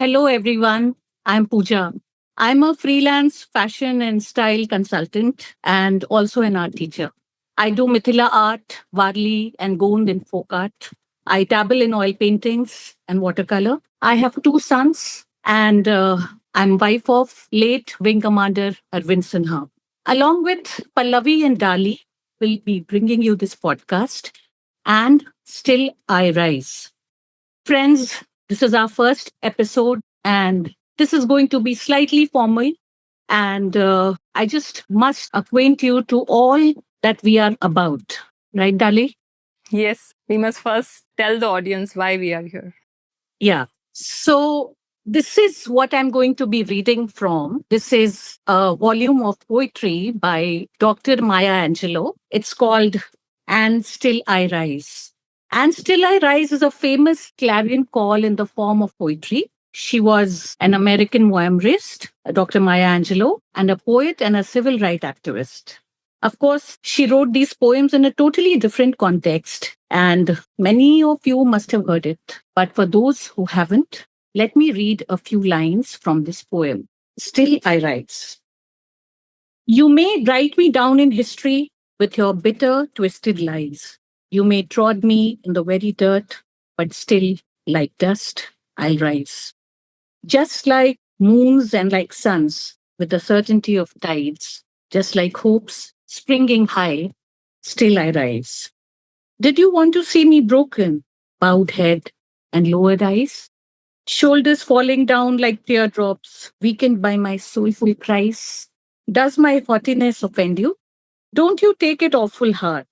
Hello, everyone. I'm Pooja. I'm a freelance fashion and style consultant and also an art teacher. I do Mithila art, Varli, and Gond in folk art. I dabble in oil paintings and watercolor. I have two sons, and I'm wife of late Wing Commander Arvind Sinha. Along with Pallavi and Dali, we'll be bringing you this podcast. And Still I Rise. Friends, this is our first episode, and this is going to be slightly formal. And I just must acquaint you to all that we are about. Right, Dali? Yes, we must first tell the audience why we are here. Yeah. So, this is what I'm going to be reading from. This is a volume of poetry by Dr. Maya Angelou. It's called And Still I Rise. And Still I Rise is a famous clarion call in the form of poetry. She was an American memoirist, Dr. Maya Angelou, and a poet and a civil rights activist. Of course, she wrote these poems in a totally different context, and many of you must have heard it. But for those who haven't, let me read a few lines from this poem. Still I rise. You may write me down in history with your bitter, twisted lies. You may trod me in the very dirt, but still, like dust, I'll rise. Just like moons and like suns, with the certainty of tides, just like hopes springing high, still I rise. Did you want to see me broken, bowed head and lowered eyes? Shoulders falling down like teardrops, weakened by my soulful cries? Does my haughtiness offend you? Don't you take it awful hard,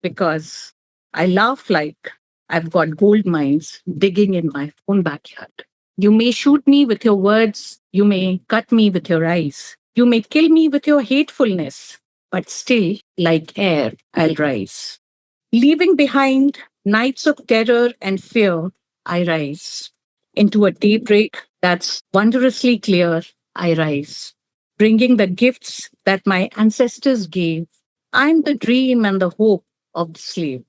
because I laugh like I've got gold mines digging in my own backyard. You may shoot me with your words, you may cut me with your eyes, you may kill me with your hatefulness, but still, like air, I'll rise. Leaving behind nights of terror and fear, I rise. Into a daybreak that's wondrously clear, I rise. Bringing the gifts that my ancestors gave. I'm the dream and the hope of the slave.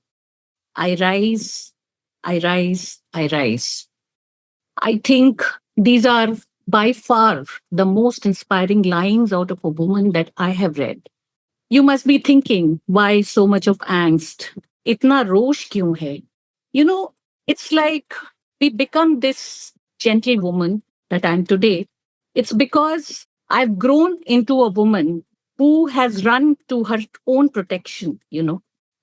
I rise, I rise, I rise. I think these are by far the most inspiring lines out of a woman that I have read. You must be thinking, why so much of angst? Itna rosh kyun hai? You know, it's like we become this gentle woman that I'm today. It's because I've grown into a woman who has run to her own protection.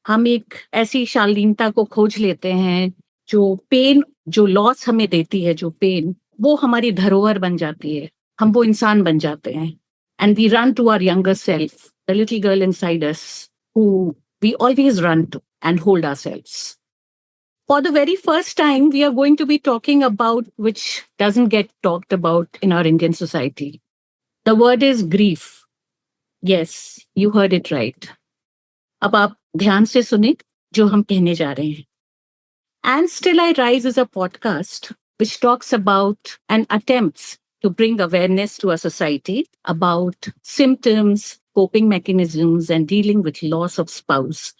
हम एक ऐसी शालीनता को खोज लेते हैं जो pen जो लॉस हमें देती है जो पेन वो हमारी धरोहर बन जाती है हम वो इंसान बन जाते हैं and we run to our younger self, the little girl inside us, who we always run to and hold ourselves. For the very first time, we are going to be talking about which doesn't get talked about in our Indian society. The word is grief. Yes, you heard it right. अब आप ध्यान से सुने जो हम कहने जा रहे हैं. And Still I Rise is a podcast which talks about and attempts to bring awareness to our society about symptoms, coping mechanisms, and dealing with loss of spouse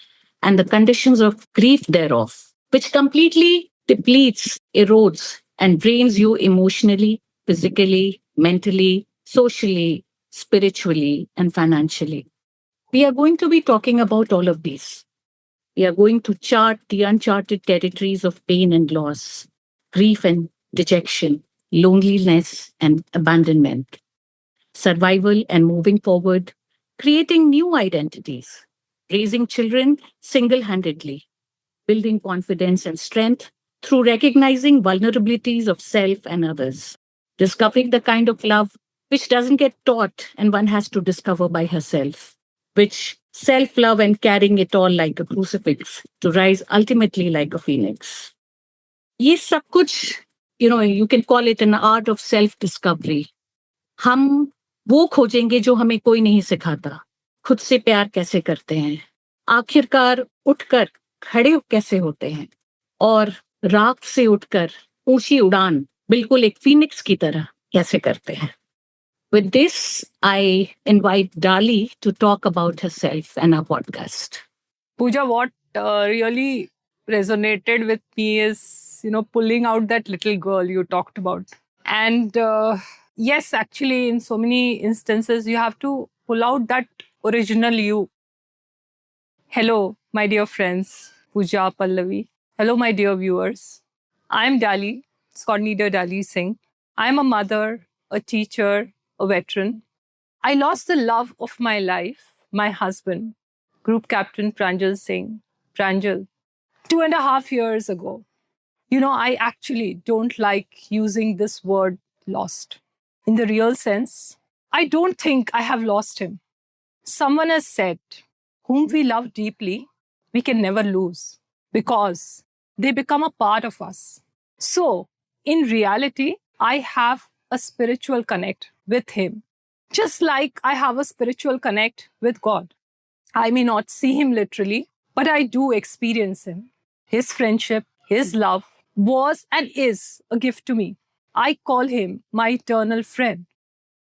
and the conditions of grief thereof, which completely depletes, erodes, and drains you emotionally, physically, mentally, socially, spiritually, and financially. We are going to be talking about all of these. We are going to chart the uncharted territories of pain and loss, grief and dejection, loneliness and abandonment, survival and moving forward, creating new identities, raising children single handedly, building confidence and strength through recognizing vulnerabilities of self and others, discovering the kind of love which doesn't get taught and one has to discover by herself, which self love and carrying it all like a crucifix to rise ultimately like a phoenix. ये सब कुछ, you can call it an art of self discovery. हम वो खोजेंगे जो हमें कोई नहीं सिखाता. खुद से प्यार कैसे करते हैं, आखिरकार उठकर खड़े कैसे होते हैं और राख से उठकर ऊंची उड़ान बिल्कुल एक फीनिक्स की तरह कैसे करते हैं. With this, I invite Dali to talk about herself and our podcast. Pooja, what really resonated with me is, pulling out that little girl you talked about. And yes, actually, in so many instances, you have to pull out that original you. Hello, my dear friends, Pooja, Pallavi. Hello, my dear viewers. I'm Dali, Scornida Dali Singh. I'm a mother, a teacher, a veteran. I lost the love of my life, my husband, Group Captain Pranjal Singh, Pranjal, 2.5 years ago. I actually don't like using this word lost. In the real sense, I don't think I have lost him. Someone has said, whom we love deeply, we can never lose because they become a part of us. So, in reality, I have a spiritual connect with him, just like I have a spiritual connect with God. I may not see him literally, but I do experience him. His friendship, his love was and is a gift to me. I call him my eternal friend.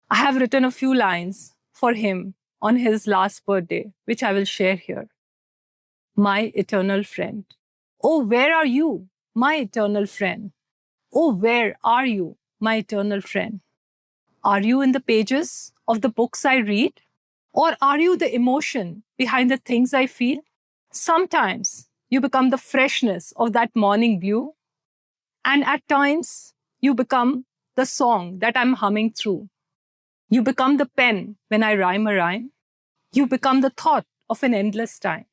I have written a few lines for him on his last birthday, which I will share here. My eternal friend. Oh, where are you, my eternal friend? Oh, where are you, my eternal friend? Are you in the pages of the books I read? Or are you the emotion behind the things I feel? Sometimes you become the freshness of that morning blue, and at times you become the song that I'm humming through. You become the pen when I rhyme a rhyme. You become the thought of an endless time.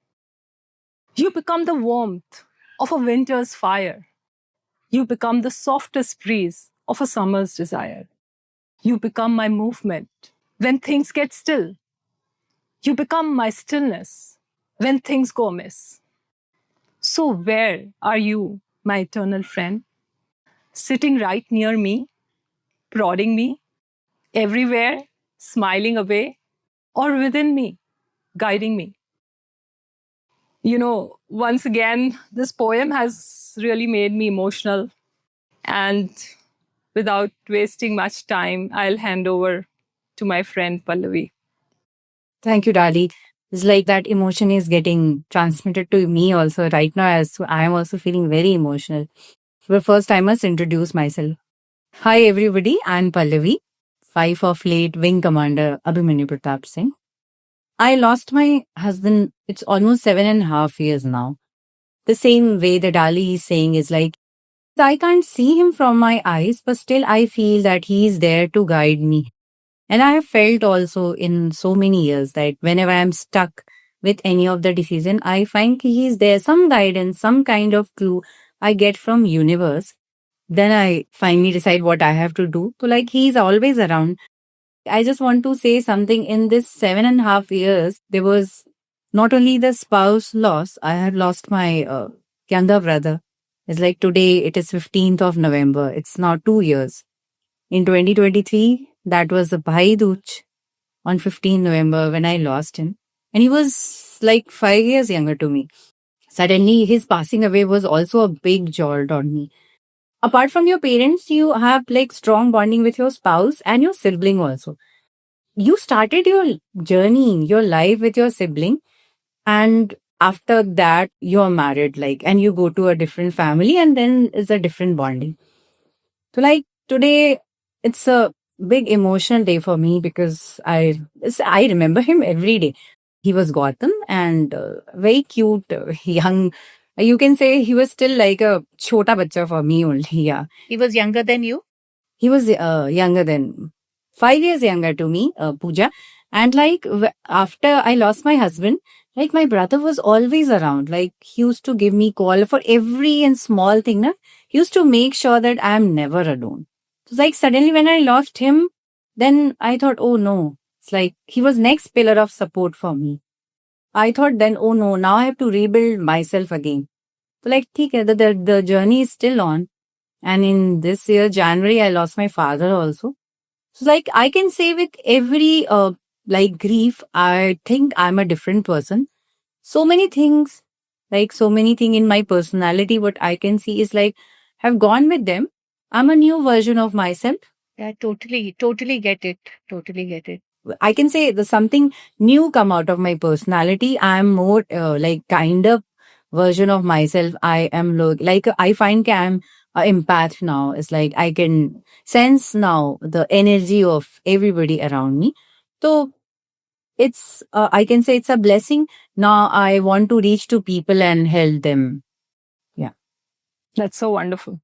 You become the warmth of a winter's fire. You become the softest breeze of a summer's desire. You become my movement when things get still. You become my stillness when things go amiss. So, where are you, my eternal friend? Sitting right near me, prodding me, everywhere, smiling away, or within me, guiding me? Once again, this poem has really made me emotional. And without wasting much time, I'll hand over to my friend Pallavi. Thank you, Dali. It's like that emotion is getting transmitted to me also right now, as I am also feeling very emotional. But first, I must introduce myself. Hi, everybody. I'm Pallavi, 5 of late Wing Commander Abhimanyu Pratap Singh. I lost my husband, it's almost 7.5 years now. The same way that Dali is saying is like, I can't see him from my eyes, but still I feel that he is there to guide me. And I have felt also in so many years that whenever I'm stuck with any of the decision, I find he is there, some guidance, some kind of clue I get from universe. Then I finally decide what I have to do. So like he's always around. I just want to say something in this 7.5 years, there was not only the spouse loss, I had lost my younger brother. It's like today, it is 15th of November. It's now 2 years. In 2023, that was a Bhai Dooj on 15 November when I lost him. And he was like 5 years younger to me. Suddenly, his passing away was also a big jolt on me. Apart from your parents, you have like strong bonding with your spouse and your sibling also. You started your journey, your life with your sibling, and after that, you're married, like, and you go to a different family, and then it's a different bonding. So, like, today, it's a big emotional day for me because I remember him every day. He was Gotham and very cute, young. You can say he was still like a chota bacha for me only. Yeah. He was younger than you? He was younger than 5 years younger to me, Pooja. And like after I lost my husband, like my brother was always around. Like he used to give me call for every and small thing. Na? He used to make sure that I am never alone. So like suddenly when I lost him, then I thought, oh no, it's like he was next pillar of support for me. I thought then, oh no, now I have to rebuild myself again. So like, the journey is still on. And in this year, January, I lost my father also. So like I can say with every like grief, I think I'm a different person. So many things, like so many things in my personality, what I can see is like have gone with them. I'm a new version of myself. Yeah, totally get it. Totally get it. I can say there's something new come out of my personality. I'm more like kind of version of myself. I am like I find I'm empath now. It's like I can sense now the energy of everybody around me. So it's I can say it's a blessing. Now I want to reach to people and help them. Yeah. That's so wonderful.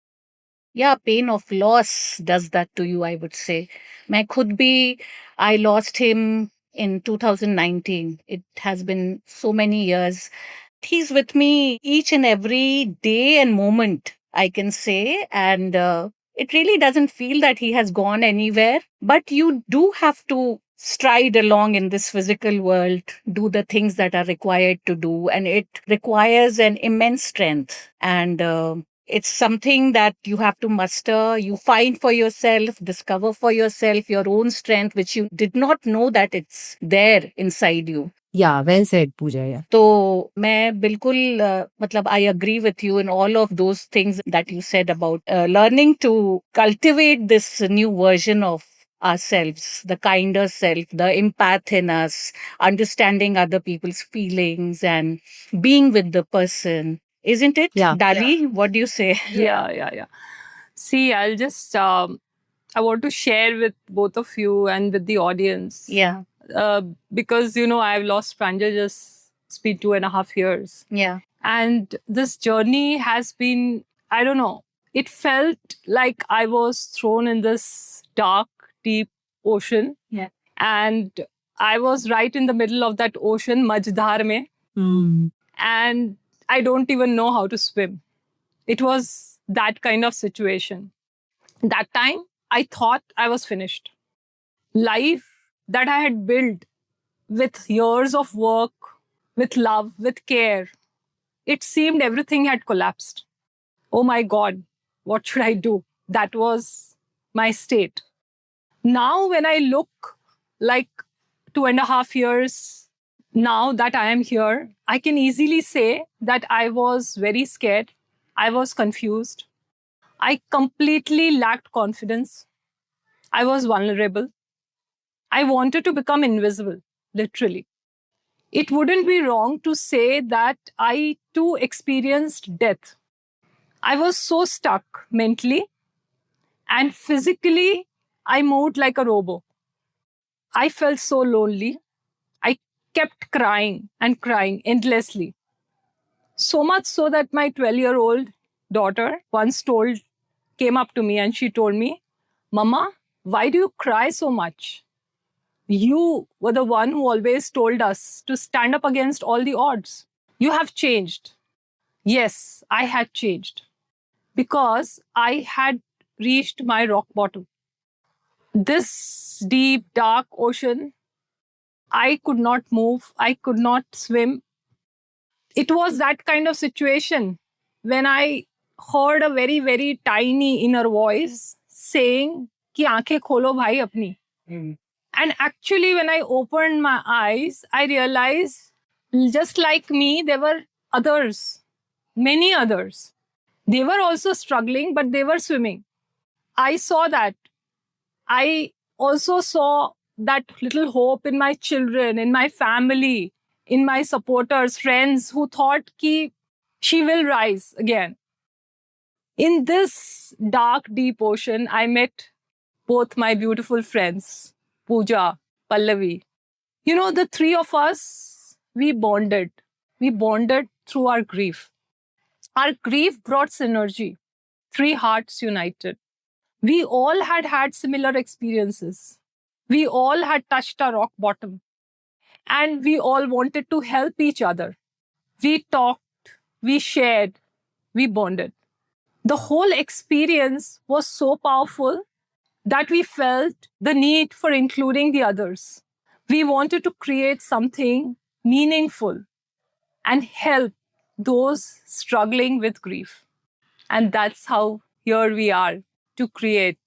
Yeah, pain of loss does that to you, I would say. मैं खुद भी, I lost him in 2019. It has been so many years. He's with me each and every day and moment, I can say. And it really doesn't feel that he has gone anywhere. But you do have to stride along in this physical world, do the things that are required to do. And it requires an immense strength. And it's something that you have to muster, you find for yourself, discover for yourself your own strength, which you did not know that it's there inside you. Yeah, well said, Pooja. Yeah. तो मैं बिल्कुल मतलब I agree with you in all of those things that you said about learning to cultivate this new version of ourselves, the kinder self, the empath in us, understanding other people's feelings and being with the person. Isn't it? Yeah. Dali, what do you say? Yeah. See, I'll just, I want to share with both of you and with the audience. Yeah, Because, I've lost Pranjal just, it's been 2.5 years. yeah, And this journey has been, I don't know, it felt like I was thrown in this dark, deep ocean. Yeah. And I was right in the middle of that ocean, Majdhar mein, and I don't even know how to swim. It was that kind of situation. That time, I thought I was finished. Life that I had built with years of work, with love, with care, it seemed everything had collapsed. Oh my God, what should I do? That was my state. Now, when I look like 2.5 years now that I am here, I can easily say that I was very scared. I was confused. I completely lacked confidence. I was vulnerable. I wanted to become invisible, literally. It wouldn't be wrong to say that I too experienced death. I was so stuck mentally and physically, I moved like a robot. I felt so lonely. I kept crying and crying endlessly. So much so that my 12-year-old daughter once came up to me and she told me, Mama, why do you cry so much? You were the one who always told us to stand up against all the odds. You have changed. Yes, I had changed because I had reached my rock bottom. This deep, dark ocean, I could not move, I could not swim. It was that kind of situation when I heard a very, very tiny inner voice saying, Ki aankhein kholo bhai apni. And actually, when I opened my eyes, I realized just like me, there were others, many others. They were also struggling, but they were swimming. I saw that. I also saw that little hope in my children, in my family, in my supporters, friends who thought ki she will rise again. In this dark, deep ocean, I met both my beautiful friends, Pooja, Pallavi. The three of us, we bonded. We bonded through our grief. Our grief brought synergy, three hearts united. We all had had similar experiences. We all had touched a rock bottom. And we all wanted to help each other. We talked, we shared, we bonded. The whole experience was so powerful that we felt the need for including the others. We wanted to create something meaningful and help those struggling with grief. And that's how here we are to create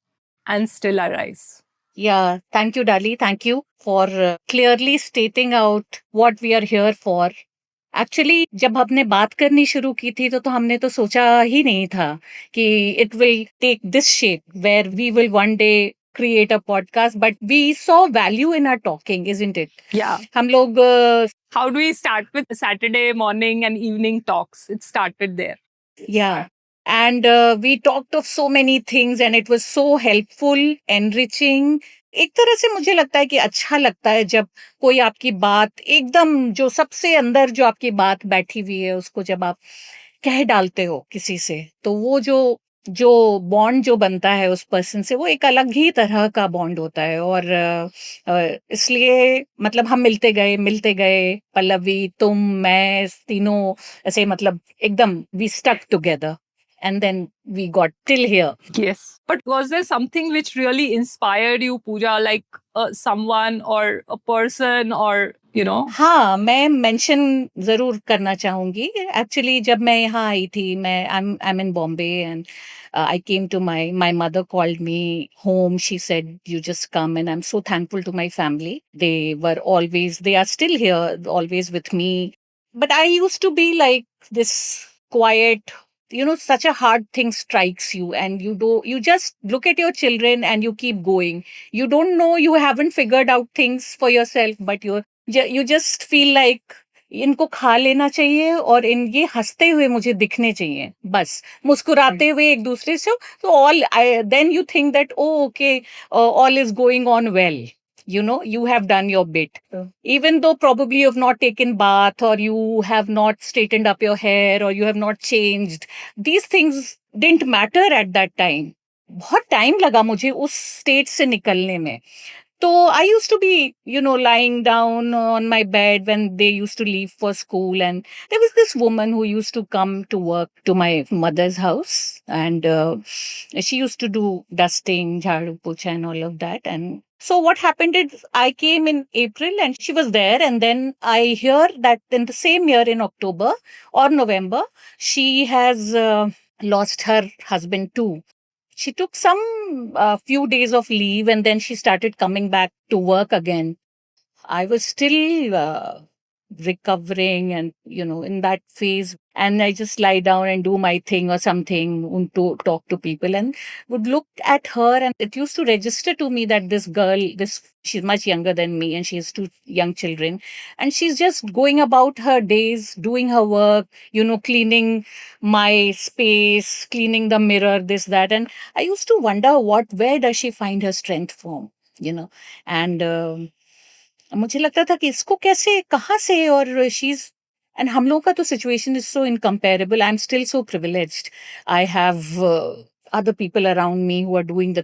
and still arise. Yeah, thank you, Dali. Thank you for clearly stating out what we are here for. Actually जब हमने बात करनी शुरू की थी तो हमने तो सोचा ही नहीं था कि it will take this shape where we will one day create a podcast, but we saw value in our talking, isn't it? Yeah. हम लोग How do we start with Saturday morning and evening talks? It started there. yeah, And we talked of so many things and it was so helpful, enriching. एक तरह से मुझे लगता है कि अच्छा लगता है जब कोई आपकी बात एकदम जो सबसे अंदर जो आपकी बात बैठी हुई है उसको जब आप कह डालते हो किसी से, तो वो जो जो बॉन्ड जो बनता है उस पर्सन से वो एक अलग ही तरह का बॉन्ड होता है। और इसलिए मतलब हम मिलते गए पल्लवी, तुम, मैं, तीनों ऐसे मतलब एकदम we stuck together and then we got till here. Yes. But was there something which really inspired you, Pooja, like someone or a person or, you know? हाँ, मैं मेंशन जरूर करना चाहूंगी। एक्चुअली जब मैं यहाँ आई थी, मैं I am in Bombay and I came to my mother called me home. She said, "You just come," and I'm so thankful to my family. They are still here, always with me. But I used to be like this quiet, such a hard thing strikes you, and you just look at your children and you keep going. You don't know, you haven't figured out things for yourself, but you just feel like इनको खा लेना चाहिए और ये हंसते हुए मुझे दिखने चाहिए, बस मुस्कुराते हुए एक दूसरे से। तो then you think that, oh, okay, all is going on well. You have done your bit. Even though probably you have not taken bath or you have not straightened up your hair or you have not changed, these things didn't matter at that time. बहुत time लगा मुझे उस stage से निकलने में। So I used to be, lying down on my bed when they used to leave for school. And there was this woman who used to come to work to my mother's house. And she used to do dusting, jhadu, pocha and all of that. And so what happened is I came in April and she was there. And then I hear that in the same year in October or November, she has lost her husband too. She took some few days of leave and then she started coming back to work again. I was still recovering and, in that phase. And I just lie down and do my thing or something to talk to people and would look at her. And it used to register to me that this girl, she's much younger than me and she has two young children. And she's just going about her days, doing her work, cleaning my space, cleaning the mirror, this, that. And I used to wonder where does she find her strength from, and मुझे लगता था कि इसको कैसे कहाँ से और शीज and हम लोगों का तो situation is so incomparable I am still so privileged I have other people around me who are doing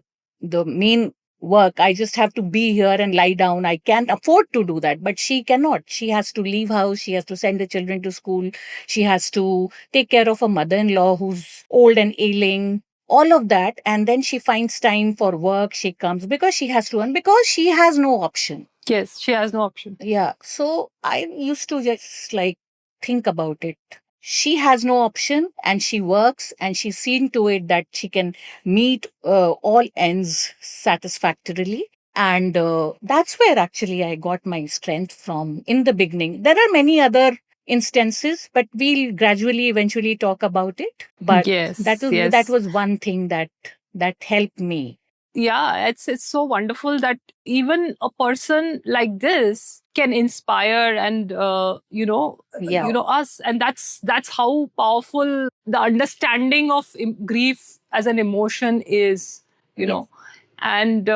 the main work. I just have to be here and lie down. I can't afford to do that, but she cannot. She has to leave house, she has to send the children to school, she has to take care of her mother-in-law who's old and ailing, all of that, and then she finds time for work. She comes because she has to earn, because she has no option. Yes, she has no option. Yeah. So I used to just like think about it. She has no option and she works and she's seen to it that she can meet all ends satisfactorily. And that's where actually I got my strength from in the beginning. There are many other instances, but we'll gradually eventually talk about it. But Yes, that was one thing that helped me. Yeah, it's so wonderful that even a person like this can inspire and us, and that's how powerful the understanding of grief as an emotion is, know. And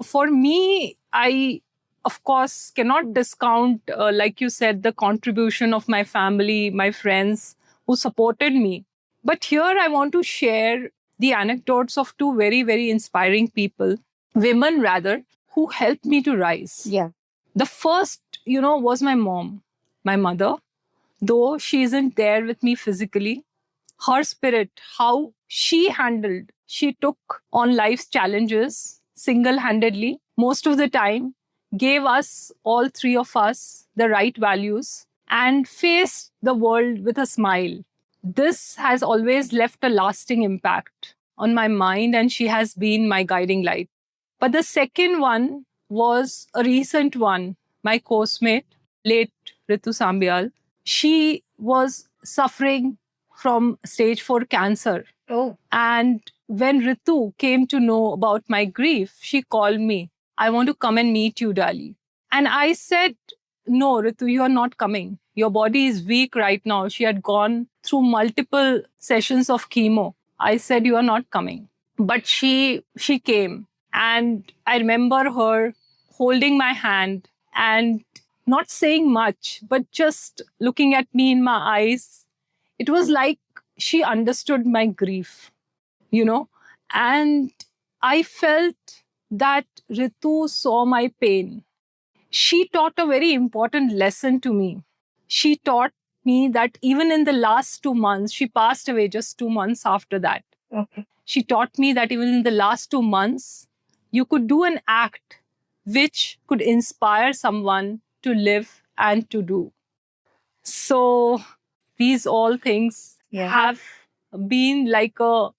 for me, I of course cannot discount, like you said, the contribution of my family, my friends who supported me. But here I want to share the anecdotes of two very, very inspiring people, women rather, who helped me to rise. Yeah. The first, was my mom, my mother. Though she isn't there with me physically, her spirit, how she took on life's challenges single-handedly, most of the time, gave us, all three of us, the right values and faced the world with a smile. This has always left a lasting impact on my mind, and she has been my guiding light. But the second one was a recent one, my coursemate, late Ritu Sambyal. She was suffering from stage 4 cancer. Oh. And when Ritu came to know about my grief, she called me. I want to come and meet you, Dali. And I said, no, Ritu, you are not coming. Your body is weak right now. She had gone through multiple sessions of chemo, I said, "You are not coming." But she came, and I remember her holding my hand and not saying much, but just looking at me in my eyes. It was like she understood my grief, you know, and I felt that Ritu saw my pain. She taught a very important lesson to me. She taught me that even in the last 2 months, she passed away just 2 months after that. Okay. She taught me that even in the last 2 months, you could do an act which could inspire someone to live and to do. So these all things Yeah. have been like a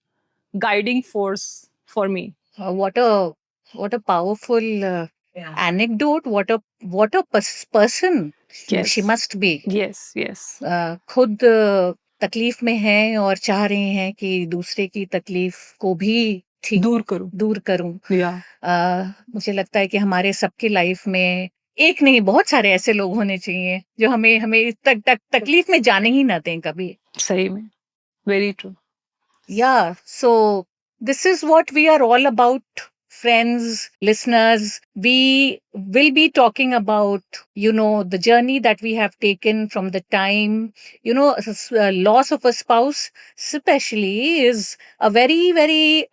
guiding force for me. What a powerful anecdote. What a person Yes. she must be. Yes, yes. खुद तकलीफ में है और चाह रहे हैं कि दूसरे की तकलीफ को भी ठीक दूर करूं. Yeah. मुझे लगता है कि हमारे सबके लाइफ में एक नहीं बहुत सारे ऐसे लोग होने चाहिए जो हमें तकलीफ में जाने ही ना दें कभी. सही में. Very true. Yeah, so this is what we are all about, friends, listeners. We will be talking about, the journey that we have taken from the time, loss of a spouse, especially, is a very, very,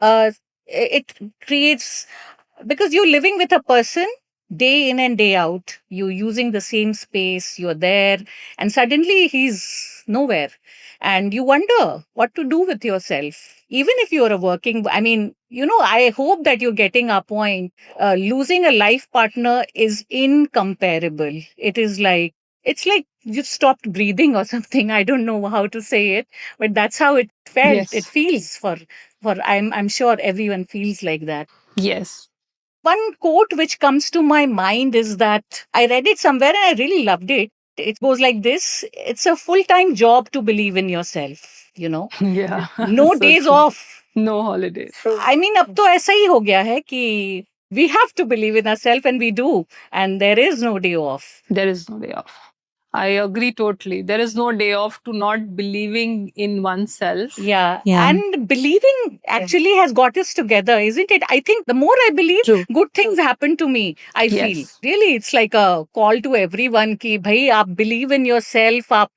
it creates, because you're living with a person day in and day out, you're using the same space, you're there, and suddenly he's nowhere. And you wonder what to do with yourself. Even if you're I hope that you're getting our point. Losing a life partner is incomparable. It's like you've stopped breathing or something. I don't know how to say it, but that's how it felt. Yes. It feels for I'm sure everyone feels like that. Yes. One quote which comes to my mind is that I read it somewhere and I really loved it. It goes like this: it's a full-time job to believe in yourself, Yeah. No So days true. off. No holidays. I mean, अब तो ऐसा ही हो गया है कि we have to believe in ourselves and we do, and there is no day off. There is no day off. I agree totally. There is no day off to not believing in oneself. Yeah. Yeah. And believing actually has got us together, isn't it? I think the more I believe, True. good things happen to me, I Yes. feel. Really, it's like a call to everyone कि भाई आप believe in yourself, आप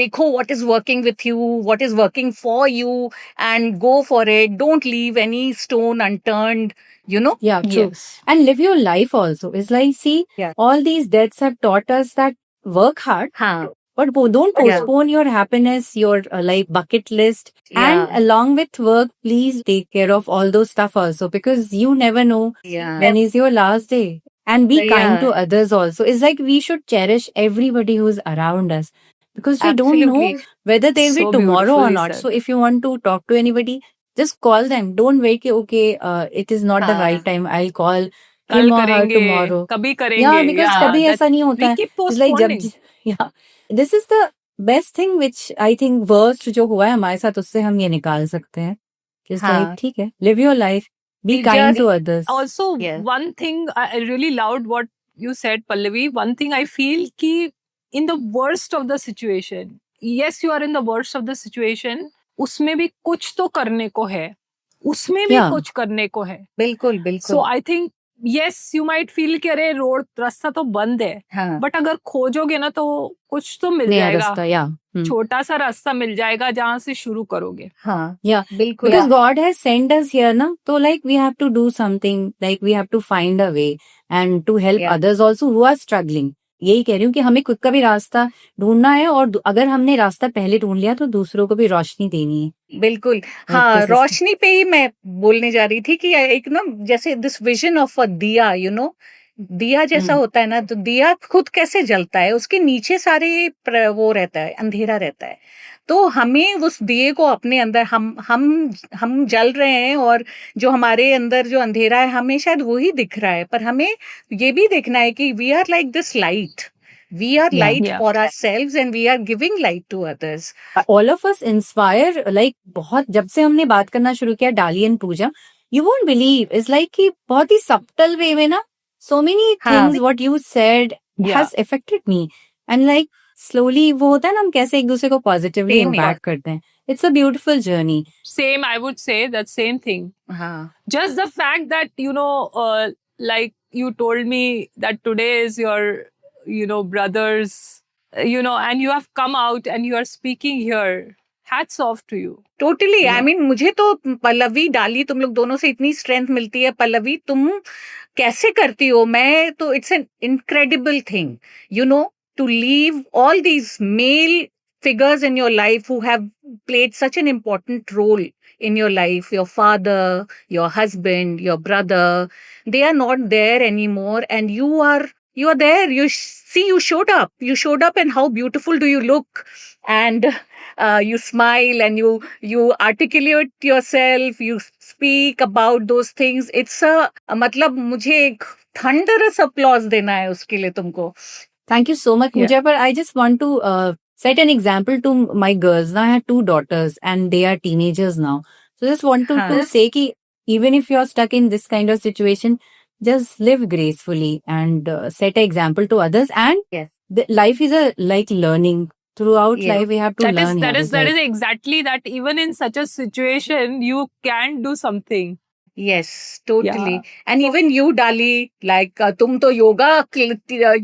देखो what is working with you, what is working for you, and go for it. Don't leave any stone unturned, Yeah, true. Yes. And live your life also. It's like, see, Yeah. all these deaths have taught us that work hard, हाँ. but don't Yeah. postpone your happiness, your like bucket list. Yeah. And along with work, please take care of all those stuff also, because you never know Yeah. when is your last day. And be Yeah. kind to others also. It's like we should cherish everybody who's around us, because we don't know Absolutely. whether they'll be So tomorrow or beautifully not. said. So if you want to talk to anybody, just call them. Don't wait कि okay, it is not the हाँ. right time. I'll call कल him or her करेंगे, tomorrow. कभी करेंगे. Yeah, because Yeah, कभी that ऐसा नहीं होता we है. keep It's like postponing. yeah, this is the best thing which I think worst जो हुआ है हमारे साथ, उससे हम ये निकाल सकते हैं. It's हाँ. like ठीक है, live your life, be We kind just- to others. Also, Yes. one thing I really loved what you said, Pallavi. One thing I feel कि in the worst of the situation, yes, you are in the worst of the situation. उसमें भी कुछ तो करने को है. उसमें भी Yeah. कुछ करने को है. बिल्कुल बिल्कुल. So I think yes, you might feel कि अरे रोड रास्ता तो बंद है. हाँ. बट अगर खोजोगे ना तो कुछ तो मिल नया जाएगा. रास्ता, yeah. छोटा सा रास्ता मिल जाएगा जहाँ से शुरू करोगे. हाँ. Yeah. बिल्कुल. Because God has sent us here, na? So like we have to do something, like we have to find a way and to help Yeah. others also who are struggling. यही कह रही हूँ कि हमें खुद का भी रास्ता ढूंढना है, और अगर हमने रास्ता पहले ढूंढ लिया तो दूसरों को भी रोशनी देनी है. बिल्कुल. this हाँ, is- रोशनी पे ही मैं बोलने जा रही थी कि एक ना जैसे दिस विजन ऑफ अ दिया, दिया जैसा होता है ना, तो दिया खुद कैसे जलता है, उसके नीचे सारे वो रहता है, अंधेरा रहता है. तो हमें उस दिए को अपने अंदर हम जल रहे हैं, और जो हमारे अंदर जो अंधेरा है हमें शायद वो ही दिख रहा है, पर हमें ये भी देखना है कि we are like this light. We are Yeah. light Yeah. for ourselves and we are giving light to others. All of us inspire, like बहुत जब से हमने बात करना शुरू किया Dolly and Pooja, you won't believe, it's like कि बहुत ही subtle way में ना, so many हाँ. things what you said Yeah. has affected me. And like slowly वो होता है ना हम कैसे एक दूसरे को positively Same here. impact करते हैं. It's a beautiful journey. Same, I would say that same thing. हाँ. Just the fact that, like you told me that today is your, brother's, and you have come out and you are speaking here. Hats off to you. Totally Yeah. I mean मुझे तो पल्लवी डाली तुम लोग दोनों से इतनी strength मिलती है. पल्लवी तुम कैसे करती हो? मैं तो it's an incredible thing to leave all these male figures in your life who have played such an important role in your life, your father, your husband, your brother, they are not there anymore, and you are there. You showed up, and how beautiful do you look? And you smile and you articulate yourself, you speak about those things. It's मतलब मुझे एक thunderous applause देना है उसके लिए तुमको. Thank you so much, Yeah. Pooja. But I just want to set an example to my girls. Now I have 2 daughters and they are teenagers now. So just want to Huh. say ki even if you're stuck in this kind of situation, just live gracefully and set an example to others. And Yes. life is like learning. Throughout Yeah. life, we have to learn. That what is life. exactly that. Even in such a situation, you can do something. Yes, totally. Yeah. And even you, Dali, like तुम तो yoga,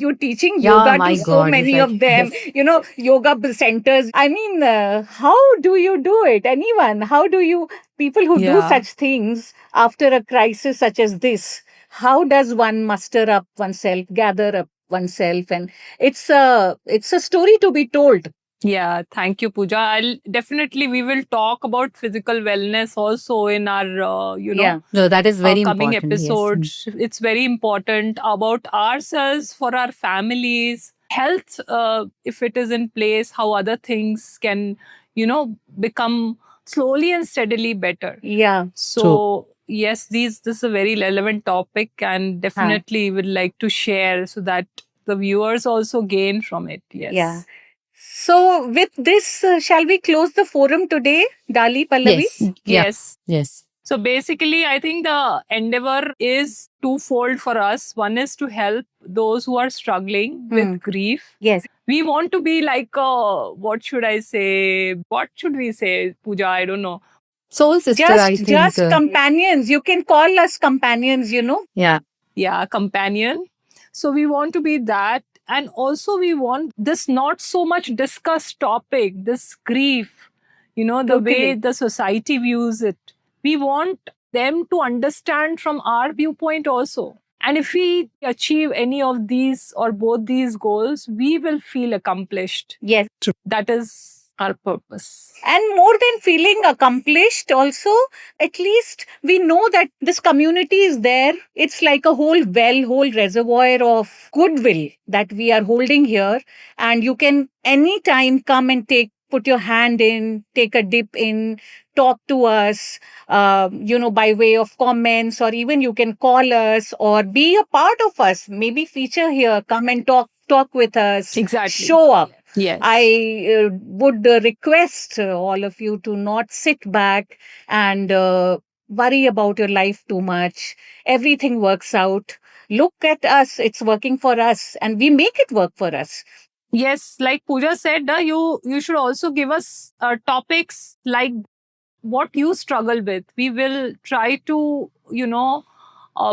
you're teaching Yeah, yoga my to so God, many it's like- of them. yes. Yoga centers. I mean, how do you do it? Anyone? How do you, people who do Yeah. such things after a crisis such as this, how does one muster up oneself, gather up oneself? And it's a story to be told. Yeah, thank you, Pooja. We will talk about physical wellness also in our, Yeah. No, that is very coming important. yes. episodes. It's very important about ourselves, for our families, health, if it is in place, how other things can, become slowly and steadily better. Yeah. So, yes, this is a very relevant topic, and definitely would like to share so that the viewers also gain from it. Yes. Yeah. So with this, shall we close the forum today, Dali, Pallavi? Yes. Yeah. Yes. Yes. So basically, I think the endeavor is twofold for us. One is to help those who are struggling with grief. Yes. We want to be like, what should I say? What should we say, Pooja? I don't know. Soul sister, I think. Just companions. You can call us companions, Yeah. Yeah, companion. So we want to be that. And also we want this not so much discussed topic, this grief, the Totally. way the society views it. We want them to understand from our viewpoint also. And if we achieve any of these or both these goals, we will feel accomplished. Yes. That is our purpose. And more than feeling accomplished, also, at least we know that this community is there. It's like a whole reservoir of goodwill that we are holding here. And you can anytime come and put your hand in, take a dip in, talk to us, by way of comments, or even you can call us or be a part of us. Maybe feature here, come and talk with us. Exactly. Show up. Yes. I would request all of you to not sit back and worry about your life too much. Everything works out. Look at us. It's working for us, and we make it work for us. Yes, like Pooja said, you should also give us topics like what you struggle with. We will try to,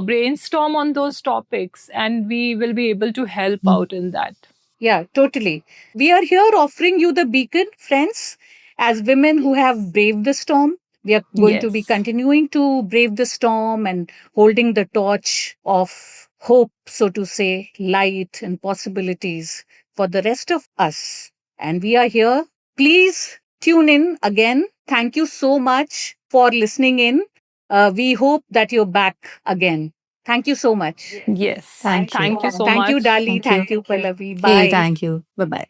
brainstorm on those topics, and we will be able to help out in that. Yeah, totally. We are here offering you the beacon, friends, as women who have braved the storm. We are going to be Yes. continuing to brave the storm and holding the torch of hope, so to say, light and possibilities for the rest of us. And we are here. Please tune in again. Thank you so much for listening in. We hope that you're back again. Thank you so much. Yes. Thank you. Thank you so Thank much. you, Dali. Thank you. Thank you, Pallavi. Bye. Hey, thank you. Bye-bye.